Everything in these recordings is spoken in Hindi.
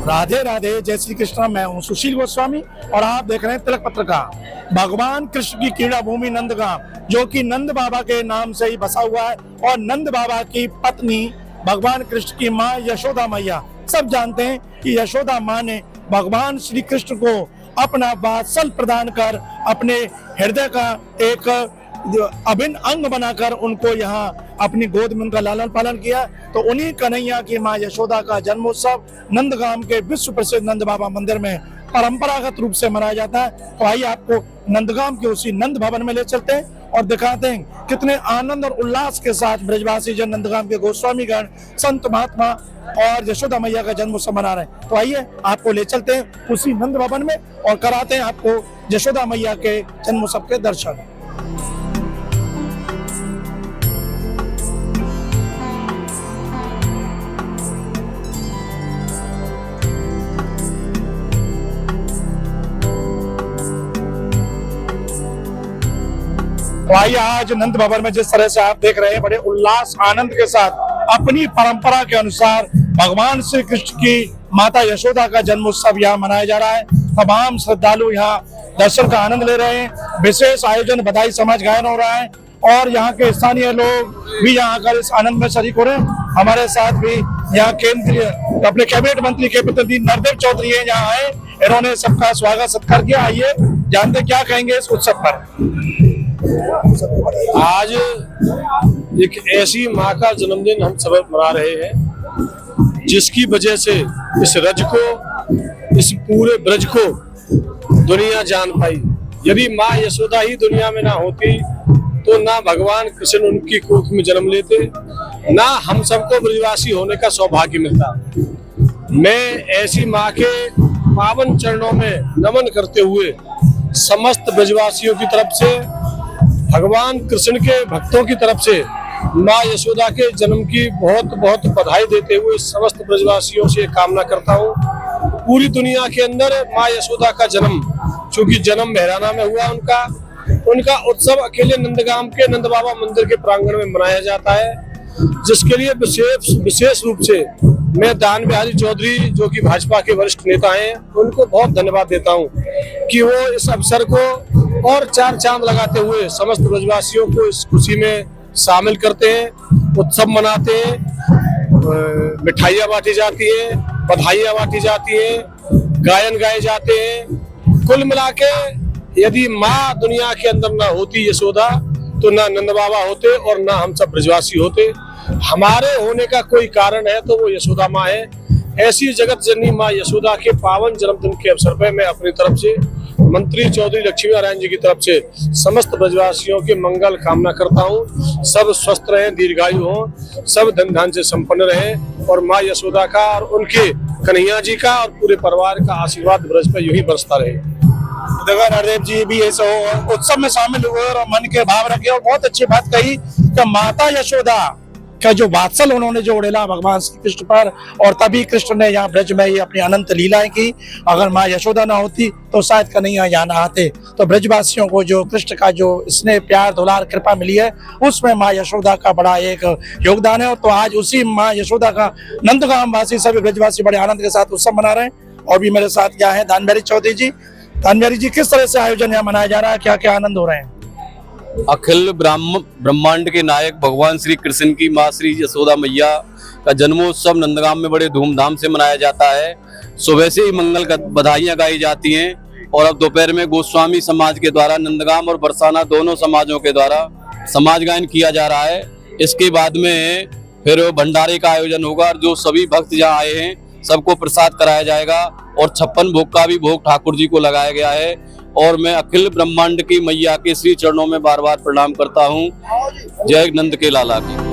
राधे राधे, जय श्री कृष्ण। मैं हूँ सुशील गोस्वामी और आप देख रहे हैं तिलक पत्रिका। भगवान कृष्ण की क्रीड़ा भूमि नंदगांव, जो कि नंद बाबा के नाम से ही बसा हुआ है, और नंद बाबा की पत्नी भगवान कृष्ण की माँ यशोदा मैया। सब जानते हैं कि यशोदा माँ ने भगवान श्री कृष्ण को अपना वात्सल प्रदान कर अपने हृदय का एक अभिन्न अंग बनाकर उनको यहाँ अपनी गोद में उनका लालन पालन किया। तो उन्हीं कन्हैया की माँ यशोदा का जन्मोत्सव नंदगांव के विश्व प्रसिद्ध नंद बाबा मंदिर में परंपरागत रूप से मनाया जाता है। तो आइए आपको नंदगांव के उसी नंद भवन में ले चलते हैं और दिखाते हैं कितने आनंद और उल्लास के साथ ब्रजवासी जन नंदगांव के गोस्वामी गण, संत महात्मा और यशोदा मैया का जन्मोत्सव मना रहे हैं। तो आइए आपको ले चलते हैं उसी नंद भवन में और कराते हैं आपको यशोदा मैया के जन्मोत्सव के दर्शन। तो आइए आज नंद भवन में जिस तरह से आप देख रहे हैं, बड़े उल्लास आनंद के साथ अपनी परंपरा के अनुसार भगवान श्री कृष्ण की माता यशोदा का जन्मोत्सव यहाँ मनाया जा रहा है। तमाम श्रद्धालु यहाँ दर्शन का आनंद ले रहे हैं। विशेष आयोजन बधाई समाज गायन हो रहा है और यहाँ के स्थानीय लोग भी यहाँ आकर इस आनंद में शरीक हो रहे हैं। हमारे साथ भी यहाँ केंद्रीय अपने कैबिनेट मंत्री के प्रतिनिधि नरदेव चौधरी हैं, यहाँ आए, इन्होंने सबका स्वागत सत्कार किया। आइए जानते क्या कहेंगे इस उत्सव पर। आज एक ऐसी माँ का जन्मदिन हम सब मना रहे हैं जिसकी वजह से इस रज को, इस पूरे ब्रज को दुनिया जान पाई। यदि माँ यशोदा ही दुनिया में ना होती तो ना भगवान कृष्ण उनकी कोख में जन्म लेते, ना हम सबको ब्रजवासी होने का सौभाग्य मिलता। मैं ऐसी माँ के पावन चरणों में नमन करते हुए समस्त ब्रजवासियों की तरफ से, भगवान कृष्ण के भक्तों की तरफ से माँ यशोदा के जन्म की बहुत बहुत बधाई देते हुए समस्त ब्रजवासियों से कामना करता हूँ। पूरी दुनिया के अंदर माँ यशोदा का जन्म, चूंकि जन्म मेहराना में हुआ उनका उत्सव अकेले नंदगांव के नंद बाबा मंदिर के प्रांगण में मनाया जाता है, जिसके लिए विशेष रूप से मैं दान बिहारी चौधरी, जो कि भाजपा के वरिष्ठ नेता हैं, उनको बहुत धन्यवाद देता हूं कि वो इस अवसर को और चार चांद लगाते हुए समस्त ब्रजवासियों को इस खुशी में शामिल करते हैं, उत्सव मनाते हैं, मिठाइयाँ बांटी जाती है, बधाइयाँ बांटी जाती है, गायन गाए जाते हैं। कुल मिला के यदि माँ दुनिया के अंदर ना होती यशोदा तो ना नंद बाबा होते और ना हम सब ब्रजवासी होते। हमारे होने का कोई कारण है तो वो यशोदा माँ है। ऐसी जगत जननी माँ यशोदा के पावन जन्मदिन के अवसर पर मैं अपनी तरफ से मंत्री चौधरी लक्ष्मी नारायण जी की तरफ से समस्त ब्रजवासियों के मंगल कामना करता हूँ। सब स्वस्थ रहें, दीर्घायु हों, सब धन धान से संपन्न रहें और माँ यशोदा का और उनके कन्हैया जी का और पूरे परिवार का आशीर्वाद ब्रज पर यूं ही बरसता रहे। देखो नरदेव जी भी ऐसे उत्सव में शामिल हुए और मन के भाव रखे और बहुत अच्छी बात कही कि माता यशोदा का जो वात्सल उन्होंने जो उड़ेला भगवान श्री कृष्ण पर, और तभी कृष्ण ने यहाँ ब्रज में ही अपनी अनंत लीलाएं की। अगर माँ यशोदा ना होती तो शायद कन्हैया यहाँ ना आते। तो ब्रजवासियों को जो कृष्ण का जो स्नेह, प्यार, दुलार, कृपा मिली है, उसमें माँ यशोदा का बड़ा एक योगदान है। और तो आज उसी माँ यशोदा का नंदगांव वासी सभी ब्रजवासी बड़े आनंद के साथ उत्सव मना रहे हैं। और भी मेरे साथ यहाँ है दान बिहारी चौधरी जी। दान बिहारी जी, किस तरह से आयोजन यहाँ मनाया जा रहा है, क्या क्या आनंद हो रहे हैं? अखिल ब्रह्मांड के नायक भगवान श्री कृष्ण की माँ श्री यशोदा मैया का जन्मोत्सव नंदगांव में बड़े धूमधाम से मनाया जाता है। सुबह से ही मंगल का बधाइयाँ गाई जाती हैं और अब दोपहर में गोस्वामी समाज के द्वारा, नंदगांव और बरसाना दोनों समाजों के द्वारा समाज गायन किया जा रहा है। इसके बाद में फिर भंडारे का आयोजन होगा और जो सभी भक्त यहाँ आए हैं सबको प्रसाद कराया जाएगा और 56 भोग का भी भोग ठाकुर जी को लगाया गया है। और मैं अखिल ब्रह्मांड की मैया के श्री चरणों में बार बार प्रणाम करता हूँ। जय नंद के लाला की।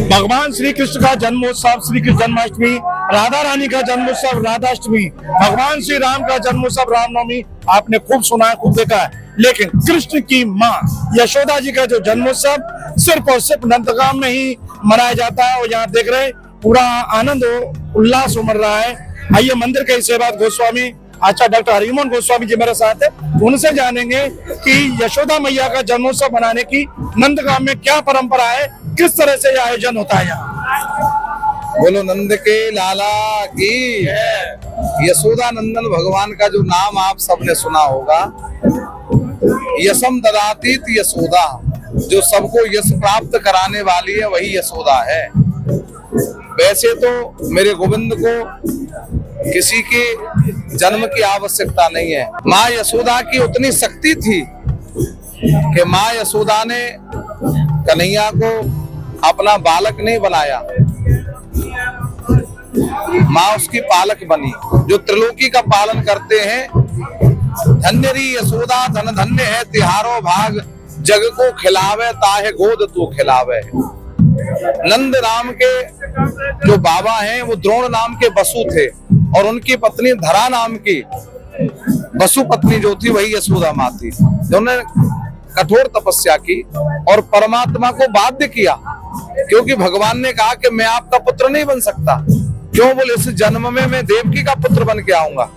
भगवान श्री कृष्ण का जन्मोत्सव श्री कृष्ण जन्माष्टमी, राधा रानी का जन्मोत्सव राधाष्टमी, भगवान श्री राम का जन्मोत्सव रामनवमी आपने खूब सुना है, खूब देखा है। लेकिन कृष्ण की माँ यशोदा जी का जो जन्मोत्सव सिर्फ और सिर्फ नंदगांव में ही मनाया जाता है और यहाँ देख रहे हैं पूरा आनंद उल्लास उमड़ रहा है। आइए मंदिर के सेवाद गोस्वामी अच्छा, डॉक्टर हरिमोहन गोस्वामी जी मेरे साथ है, उनसे जानेंगे कि यशोदा मैया का जन्मोत्सव मनाने की नंदगांव में क्या परंपरा है, किस तरह से यह आयोजन होता है यहाँ। बोलो नंद के लाला की। यशोदा नंदन भगवान का जो नाम आप सबने सुना होगा, यशम ददातीत यशोदा, जो सबको यश प्राप्त कराने वाली है वही यशोदा है। वैसे तो मेरे गोविंद को किसी के जन्म की आवश्यकता नहीं है। माँ यशोदा की उतनी शक्ति थी कि माँ यशोदा ने कन्हैया को अपना बालक नहीं बनाया, माँ उसकी पालक बनी, जो त्रिलोकी का पालन करते हैं। धन्य री यशोदा धन धन्य है तिहारो भाग, जग को खिलावे ताहे गोद तू खिलावे। नंद नाम के जो बाबा हैं वो द्रोण नाम के वसु थे, और उनकी पत्नी धरा नाम की वसु पत्नी जो थी वही यशोदा माँ थी, जिन्होंने कठोर तपस्या की और परमात्मा को बाध्य किया, क्योंकि भगवान ने कहा कि मैं आपका पुत्र नहीं बन सकता। क्यों? बोले इस जन्म में मैं देवकी का पुत्र बन के आऊंगा।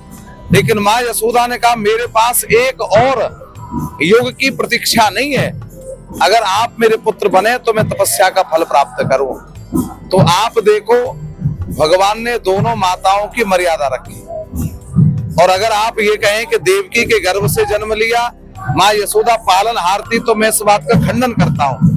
लेकिन माँ यशोदा ने कहा मेरे पास एक और युग की प्रतीक्षा नहीं है, अगर आप मेरे पुत्र बने तो मैं तपस्या का फल प्राप्त करूं। तो आप देखो भगवान ने दोनों माताओं की मर्यादा रखी, और अगर आप ये कहें कि देवकी के गर्भ से जन्म लिया माँ यशोदा पालन हारती, तो मैं इस बात का खंडन करता हूँ।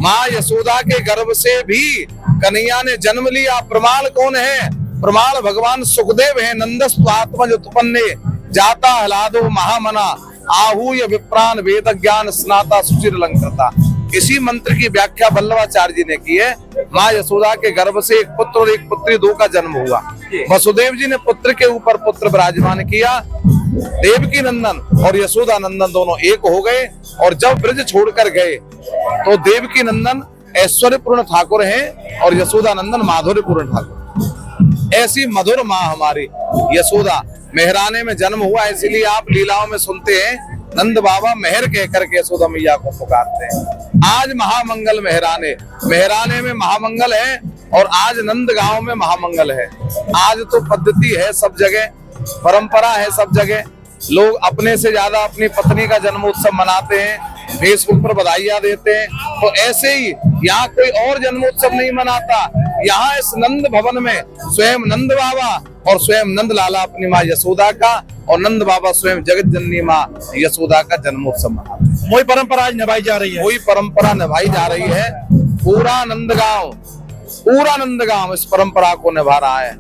माँ यशोदा के गर्भ से भी कन्हैया ने जन्म लिया। प्रमाण कौन है? प्रमाण भगवान सुखदेव है। नंदस्तु आत्मज उत्पन्ने जाता हलादो महामना, आहूय विप्रान वेद ज्ञान स्नाता सुचिर अलंकृता। इसी मंत्र की व्याख्या वल्लभाचार्य जी ने की है। माँ यशोदा के गर्भ से एक पुत्र और एक पुत्री दो का जन्म हुआ। वसुदेव जी ने पुत्र के ऊपर पुत्र विराजमान किया, देवकी नंदन और यशोदा नंदन दोनों एक हो गए। और जब ब्रज छोड़कर गए तो देवकी नंदन ऐश्वर्यपूर्ण ठाकुर हैं और यशोदा नंदन माधुर्यपूर्ण ठाकुर। ऐसी मधुर माँ हमारी यशोदा। मेहराने में जन्म हुआ, इसीलिए आप लीलाओं में सुनते हैं नंद बाबा मेहर कह करके यशोदा मैया को पुकारते हैं। आज महामंगल मेहराने, मेहराने में महामंगल है, और आज नंद गांव में महामंगल है। आज तो पद्धति है सब जगह, परंपरा है सब जगह, लोग अपने से ज्यादा अपनी पत्नी का जन्मोत्सव मनाते हैं, फेसबुक पर बधाइयां देते हैं। तो ऐसे ही यहाँ कोई और जन्मोत्सव नहीं मनाता। यहाँ इस नंद भवन में स्वयं नंद बाबा और स्वयं नंद लाला अपनी माँ यशोदा का, और नंद बाबा स्वयं जगत जननी माँ यशोदा का जन्मोत्सव मनाते हैं। वही परंपरा आज निभाई जा रही है। वही परंपरा निभाई जा रही है। पूरा नंदगांव इस परंपरा को निभा रहा है।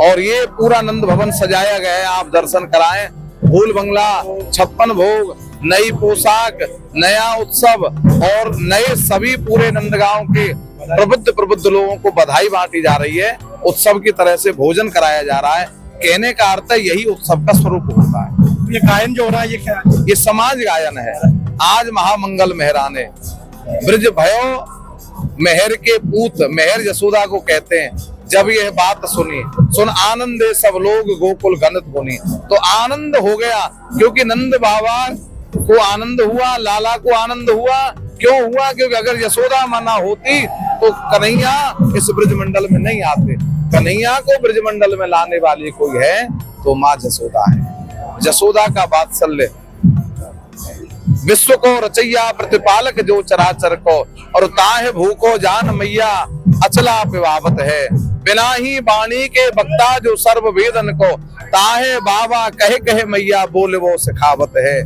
और ये पूरा नंद भवन सजाया गया है, आप दर्शन कराएं। फूल बंगला, 56 भोग, नई पोशाक, नया उत्सव और नए सभी पूरे नंदगांव के प्रबुद्ध लोगों को बधाई बांटी जा रही है। उत्सव की तरह से भोजन कराया जा रहा है। कहने का अर्थ है यही उत्सव का स्वरूप होता है। ये गायन जो हो रहा है ये क्या है? ये समाज गायन है। आज महामंगल मेहराने, ब्रज भयो मेहर के पूत, मेहर यशोदा को कहते हैं। जब यह बात सुनी, सुन आनंदे सब लोग गोकुल गणत होनी, तो आनंद हो गया, क्योंकि नंद बाबा को आनंद हुआ, लाला को आनंद हुआ। क्यों हुआ? क्योंकि अगर यशोदा माना होती तो कन्हैया इस ब्रजमंडल में नहीं आते। कन्हैया को ब्रजमंडल में लाने वाली कोई है तो माँ यशोदा है। यशोदा का वात्सल्य, विश्व को रचैया प्रतिपालक जो चराचर को, और ताहे भूको जान मैया अचला पिवावत है। बिना ही बाणी के बक्ता जो सर्व वेदन को, ताहे बाबा कहे कहे मैया बोले वो सिखावत है।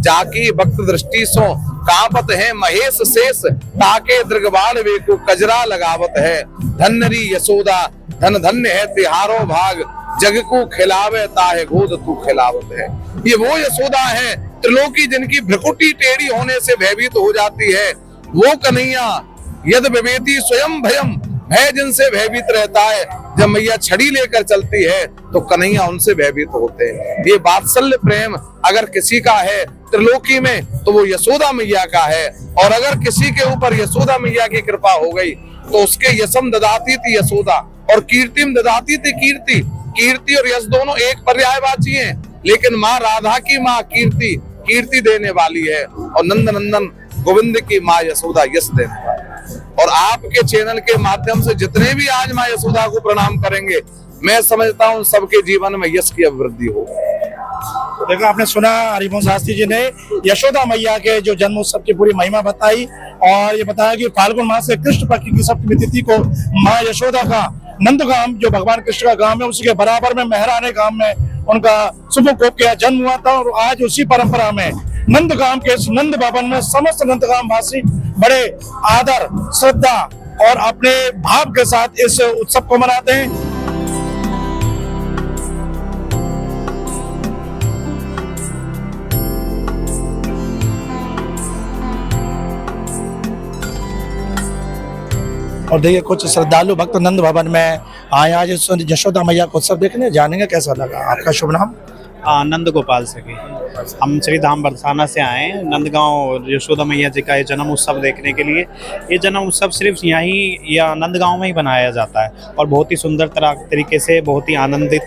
जाकी भक्त दृष्टि सो कापत है महेश शेष, ताके दृगबाल वे को कजरा लगावत है। धन्यरी यशोदा धन धन्य है तिहारो भाग, जग को खिलावे ताहे गोद तू खिलावत है। ये वो यशोदा है त्रिलोकी जिनकी भ्रकुटी टेढ़ी होने से भयभीत हो जाती है। वो कन्हैया यद विवेती स्वयं भयम, भय जिनसे भयभीत रहता है। जब मैया छड़ी लेकर चलती है तो कन्हैया उनसे भयभीत होते हैं। ये वात्सल्य प्रेम अगर किसी का है त्रिलोकी में तो वो यशोदा मैया का है। और अगर किसी के ऊपर यशोदा मैया की कृपा हो गई तो उसके यशम ददाती थी यशोदा और कीर्तिम ददाती थी कीर्ति। कीर्ति और यश दोनों एक पर्यायवाची हैं, लेकिन माँ राधा की माँ कीर्ति देने वाली है, और नंद नंदन गोविंद की माँ यशोदा यश देने वाली है। और आपके चैनल के माध्यम से जितने भी आज माँ यशोदा को प्रणाम करेंगे, मैं समझता हूँ सबके जीवन में यश की अभिवृद्धि होगी। देखो आपने सुना हरिवंश शास्त्री जी ने यशोदा मैया के जो जन्मोत्सव की पूरी महिमा बताई और ये बताया कि फाल्गुन मास से कृष्ण पक्ष की सप्तमी तिथि को माँ यशोदा का नंदगाम जो भगवान कृष्ण का गांव है उसके बराबर में मेहराने गांव में उनका सुबोकोप का जन्म हुआ था। और आज उसी परंपरा में नंदगाम के इस नंद भवन में समस्त नंदगाम वासी बड़े आदर श्रद्धा और अपने भाव के साथ इस उत्सव को मनाते हैं। और देखिए कुछ श्रद्धालु भक्त नंद भवन में आए आज इस यशोदा मैया को उत्सव देखने, जानेंगे कैसा लगा। आपका शुभ नाम? नंद गोपाल सखी। हम श्री धाम बरसाना से आए हैं नंदगांव यशोदा मैया जी का ये जन्म उत्सव देखने के लिए। ये जन्म उत्सव सिर्फ यहीं या नंदगांव में ही बनाया जाता है और बहुत ही सुंदर तरीके से बहुत ही आनंदित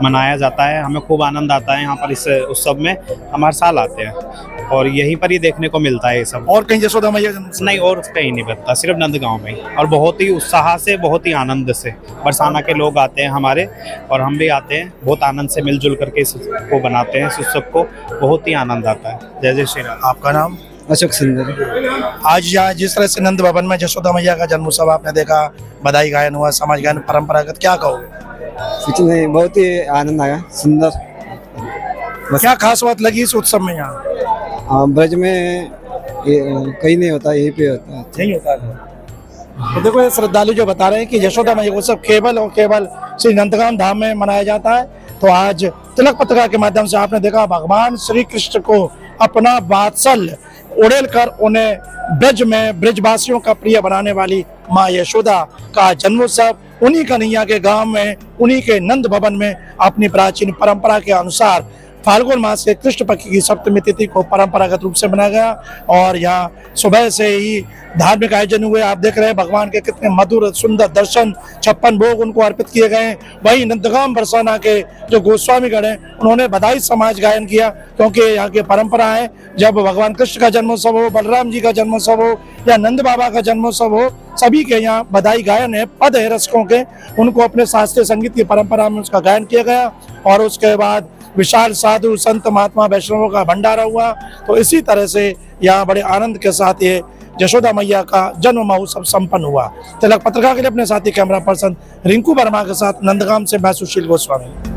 मनाया जाता है। हमें खूब आनंद आता है यहाँ पर इस उत्सव में। हम हर साल आते हैं और यहीं पर ही देखने को मिलता है ये सब। और कहीं यशोदा मैया नहीं, और कहीं नहीं बनता, सिर्फ नंदगांव में ही। और बहुत ही उत्साह से बहुत ही आनंद से बरसाना के लोग आते हैं हमारे और हम भी आते हैं। बहुत आनंद से मिलजुल करके इसको बनाते हैं, इस उत्सव को। बहुत ही आनंद आता है। जय जय श्री राम। आपका नाम? अशोक सुंदर। आज यहाँ जिस तरह से नंद भवन में यशोदा मैया का जन्म उत्सव आपने देखा, बधाई गायन हुआ, समाज गायन परंपरागत, क्या कहोगे? कुछ नहीं, बहुत ही आनंद आया, सुंदर। क्या खास बात लगी इस उत्सव में? यहाँ ब्रज में कहीं नहीं होता, यहीं पे होता है। नहीं होता है। तो देखो ये श्रद्धालु जो बता रहे हैं कि यशोदा मैया उत्सव केवल और केवल श्री नंदगाम धाम में मनाया जाता है। तो आज तिलक पत्रिका के माध्यम से आपने देखा भगवान श्री कृष्ण को अपना वात्सल्य उड़ेल कर उन्हें ब्रज में ब्रजवासियों का प्रिय बनाने वाली माँ यशोदा का जन्मोत्सव उन्हीं कन्हैया के गांव में, उन्हीं के नंद भवन में अपनी प्राचीन परंपरा के अनुसार फाल्गुन मास के कृष्ण पक्ष की सप्तमी तिथि को परंपरागत रूप से मनाया गया। और यहाँ सुबह से ही धार्मिक आयोजन हुए। आप देख रहे हैं भगवान के कितने मधुर सुंदर दर्शन, 56 भोग उनको अर्पित किए गए। वहीं नंदगाम बरसाना के जो गोस्वामीगण हैं उन्होंने बधाई समाज गायन किया, क्योंकि यहाँ की परंपरा है जब भगवान कृष्ण का जन्मोत्सव हो, बलराम जी का जन्मोत्सव हो या नंद बाबा का जन्मोत्सव हो, सभी के यहाँ बधाई गायन है। पद है रसिकों के, उनको अपने शास्त्रीय संगीत की परंपरा में उसका गायन किया गया। और उसके बाद विशाल साधु संत महात्मा वैष्णवों का भंडारा हुआ। तो इसी तरह से यहाँ बड़े आनंद के साथ ये यशोदा मैया का जन्म महोत्सव संपन्न हुआ। तिलक पत्रिका के लिए अपने साथी कैमरा पर्सन रिंकू वर्मा के साथ नंदगाम से मैं सुशील गोस्वामी।